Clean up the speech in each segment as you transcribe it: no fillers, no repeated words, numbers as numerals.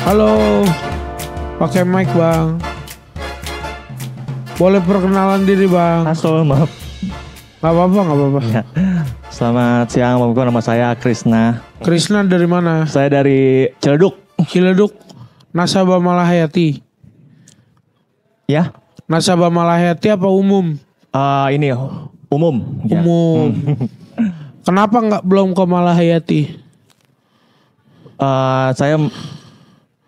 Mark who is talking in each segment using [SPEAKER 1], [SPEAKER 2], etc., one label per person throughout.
[SPEAKER 1] Halo, pakai mic bang. Boleh perkenalan diri bang?
[SPEAKER 2] Halo, maaf.
[SPEAKER 1] Gak apa-apa.
[SPEAKER 2] Ya. Selamat siang, nama saya Krisna.
[SPEAKER 1] Krisna dari mana?
[SPEAKER 2] Saya dari Ciledug.
[SPEAKER 1] Ciledug, nasabah Malahayati.
[SPEAKER 2] Ya?
[SPEAKER 1] Nasabah Malahayati apa umum?
[SPEAKER 2] Ini umum. Ya.
[SPEAKER 1] Umum. Kenapa nggak belum ke Malahayati?
[SPEAKER 2] Saya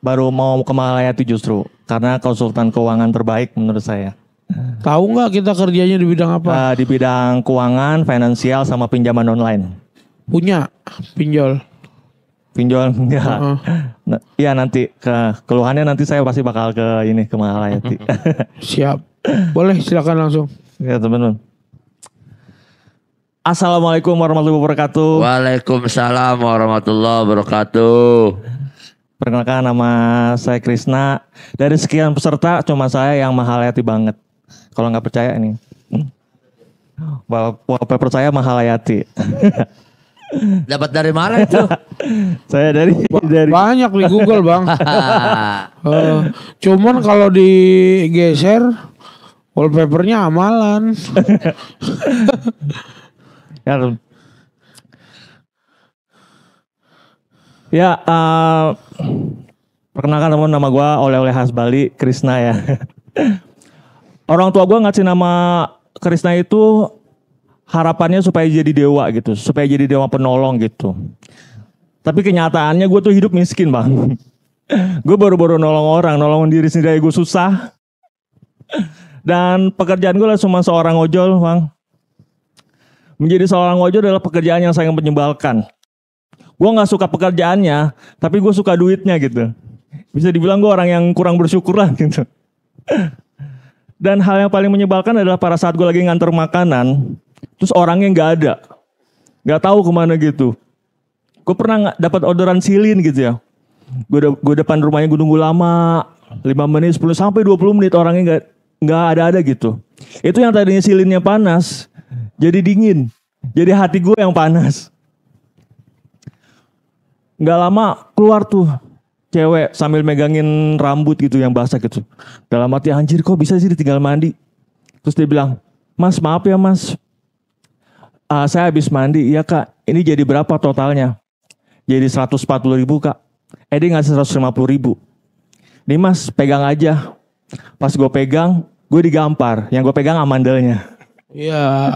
[SPEAKER 2] baru mau ke Malahayati justru karena konsultan keuangan terbaik menurut saya.
[SPEAKER 1] Tahu nggak kita kerjanya di bidang apa?
[SPEAKER 2] Di bidang keuangan, finansial, sama pinjaman online.
[SPEAKER 1] Punya pinjol.
[SPEAKER 2] Pinjol enggak. Iya nanti keluhannya nanti saya pasti bakal ke Malahayati.
[SPEAKER 1] Siap. Boleh silakan langsung.
[SPEAKER 2] Ya teman-teman. Assalamualaikum warahmatullahi wabarakatuh.
[SPEAKER 3] Waalaikumsalam warahmatullahi wabarakatuh.
[SPEAKER 2] Perkenalkan, nama saya Krisna. Dari sekian peserta cuma saya yang Malahayati banget. Kalau nggak percaya ini, wallpaper saya Malahayati.
[SPEAKER 3] Dapat dari mana itu?
[SPEAKER 2] Saya dari
[SPEAKER 1] banyak di Google bang. Cuman kalau digeser wallpapernya amalan.
[SPEAKER 2] Perkenalkan teman, nama gue Oleh Hasbali Krisna ya. Orang tua gue ngasih nama Krisna itu harapannya supaya jadi dewa gitu, supaya jadi dewa penolong gitu. Tapi kenyataannya gue tuh hidup miskin bang. Gue baru-baru nolong diri sendiri gue susah. Dan pekerjaan gue lah cuma seorang ojol bang. Menjadi seorang ojol adalah pekerjaan yang sangat menyebalkan. Gue gak suka pekerjaannya, tapi gue suka duitnya gitu. Bisa dibilang gue orang yang kurang bersyukur lah gitu. Dan hal yang paling menyebalkan adalah pada saat gue lagi nganter makanan, terus orangnya gak ada. Gak tahu kemana gitu. Gue pernah dapat orderan silin gitu ya. Gue depan rumahnya, gue nunggu lama, 5 menit, 10 sampai 20 menit orangnya gak ada gitu. Itu yang tadinya silinnya panas, jadi dingin. Jadi hati gue yang panas. Gak lama keluar tuh cewek sambil megangin rambut gitu yang basah gitu. Dalam hati, anjir kok bisa sih ditinggal mandi. Terus dia bilang, "Mas maaf ya mas, saya habis mandi." "Iya kak, ini jadi berapa totalnya?" "Jadi 140.000 kak." Dia ngasih 150.000. "Nih mas pegang aja." Pas gue pegang, gue digampar. Yang gue pegang amandelnya.
[SPEAKER 1] Iya.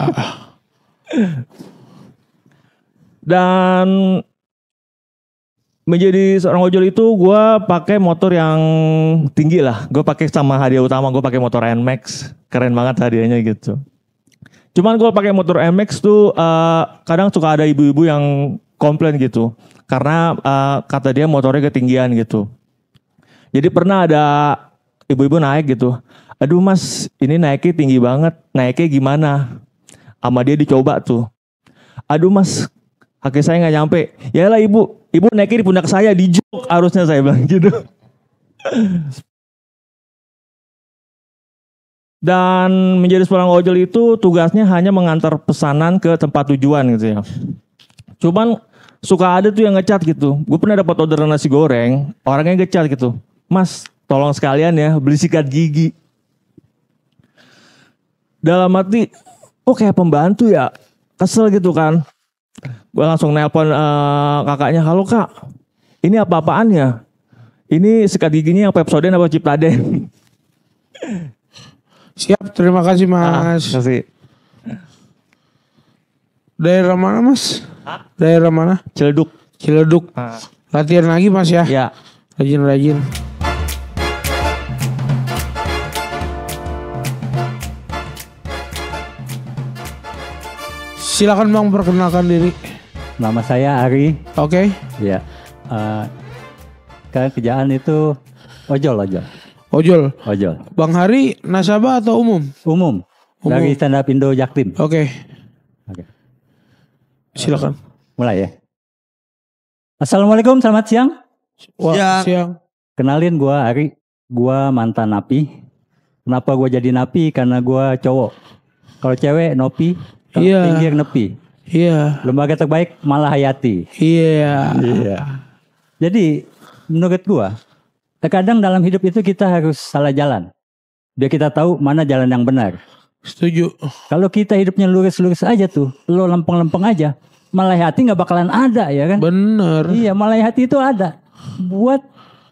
[SPEAKER 2] Dan menjadi seorang ojol itu gue pakai motor yang tinggi lah. Gue pakai sama hadiah utama, gue pakai motor NMAX. Keren banget hadiahnya gitu. Cuman gue pakai motor NMAX tuh kadang suka ada ibu-ibu yang komplain gitu. Karena kata dia motornya ketinggian gitu. Jadi pernah ada ibu-ibu naik gitu. "Aduh mas, ini naiknya tinggi banget. Naiknya gimana?" Sama dia dicoba tuh. "Aduh mas, kaki saya gak nyampe." "Yalah ibu naiknya di pundak saya, di jok harusnya," saya bilang gitu. Dan menjadi seorang ojol itu tugasnya hanya mengantar pesanan ke tempat tujuan gitu ya. Cuman suka ada tuh yang ngecat gitu. Gue pernah dapat orderan nasi goreng, orangnya ngecat gitu. "Mas, tolong sekalian ya beli sikat gigi." Dalam hati, kayak pembantu ya, kesel gitu kan. Gue langsung nelpon kakaknya, "Halo kak, ini apa-apaan ya? Ini sikat giginya yang Pepsodent apa Ciptaden?"
[SPEAKER 1] Siap, terima kasih mas.
[SPEAKER 2] Terima kasih.
[SPEAKER 1] Daerah mana mas? Daerah mana?
[SPEAKER 2] Ciledug.
[SPEAKER 1] Latihan lagi mas ya?
[SPEAKER 2] Ya.
[SPEAKER 1] Rajin. Silakan bang, perkenalkan diri.
[SPEAKER 4] Nama saya Ari.
[SPEAKER 1] Oke.
[SPEAKER 4] Ya. Kerjaan itu ojol.
[SPEAKER 1] Bang Hari nasabah atau umum?
[SPEAKER 4] Umum. Dari Stand Up Indo Jaktim.
[SPEAKER 1] Oke. Silakan.
[SPEAKER 4] Mulai ya. Assalamualaikum, selamat siang.
[SPEAKER 1] Siang.
[SPEAKER 4] Kenalin gue Ari. Gue mantan napi. Kenapa gue jadi napi? Karena gue cowok. Kalau cewek nopi. Pinggir nepi.
[SPEAKER 1] Iya.
[SPEAKER 4] Lembaga terbaik Malahayati.
[SPEAKER 1] Iya.
[SPEAKER 4] Jadi menurut gua Terkadang dalam hidup itu kita harus salah jalan. Biar kita tahu mana jalan yang benar.
[SPEAKER 1] Setuju.
[SPEAKER 4] Kalau kita hidupnya lurus-lurus aja tuh, lo lempeng-lempeng aja, Malai Hati nggak bakalan ada ya kan?
[SPEAKER 1] Bener.
[SPEAKER 4] Iya, Malai Hati itu ada buat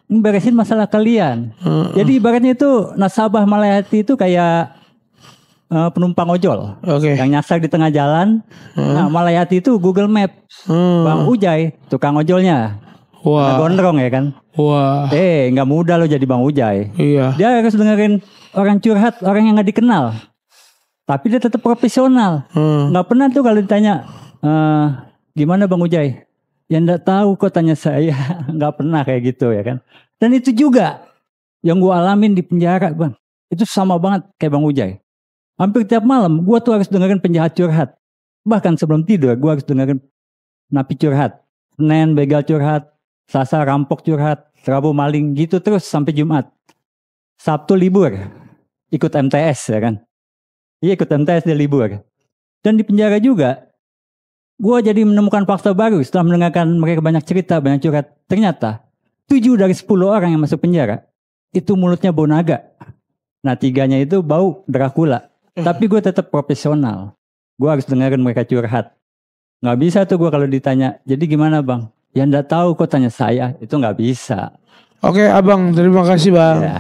[SPEAKER 4] beresin masalah kalian. Jadi ibaratnya itu nasabah Malai Hati itu kayak penumpang ojol
[SPEAKER 1] Oke.
[SPEAKER 4] yang nyasar di tengah jalan. Nah, Malai Hati itu Google Map. Bang Ujai, tukang ojolnya.
[SPEAKER 1] Wah.
[SPEAKER 4] Gondrong ya kan?
[SPEAKER 1] Wah.
[SPEAKER 4] Nggak mudah lo jadi Bang Ujai.
[SPEAKER 1] Iya.
[SPEAKER 4] Dia harus dengerin orang curhat, orang yang nggak dikenal. Tapi dia tetap profesional. Nggak pernah tuh kalau ditanya, gimana Bang Ujai? Ya nggak tahu kok tanya saya. Nggak pernah kayak gitu ya kan. Dan itu juga yang gue alamin di penjara Bang. Itu sama banget kayak Bang Ujai. Hampir tiap malam gue tuh harus dengerin penjahat curhat. Bahkan sebelum tidur gue harus dengerin napi curhat. Senin begal curhat. Selasa rampok curhat. Rabu maling gitu terus sampai Jumat. Sabtu libur. Ikut MTS ya kan. Iya ikut MTS dia libur. Dan di penjara juga gue jadi menemukan fakta baru setelah mendengarkan mereka banyak cerita, banyak curhat. Ternyata 7 dari 10 orang yang masuk penjara itu mulutnya bau naga. Nah 3-nya itu bau Dracula. Tapi gue tetap profesional. Gue harus dengerin mereka curhat. Gak bisa tuh gue kalau ditanya, jadi gimana Bang? Ya nggak tahu kok tanya saya, itu nggak bisa.
[SPEAKER 1] Oke Abang, terima kasih Bang.
[SPEAKER 4] Ya.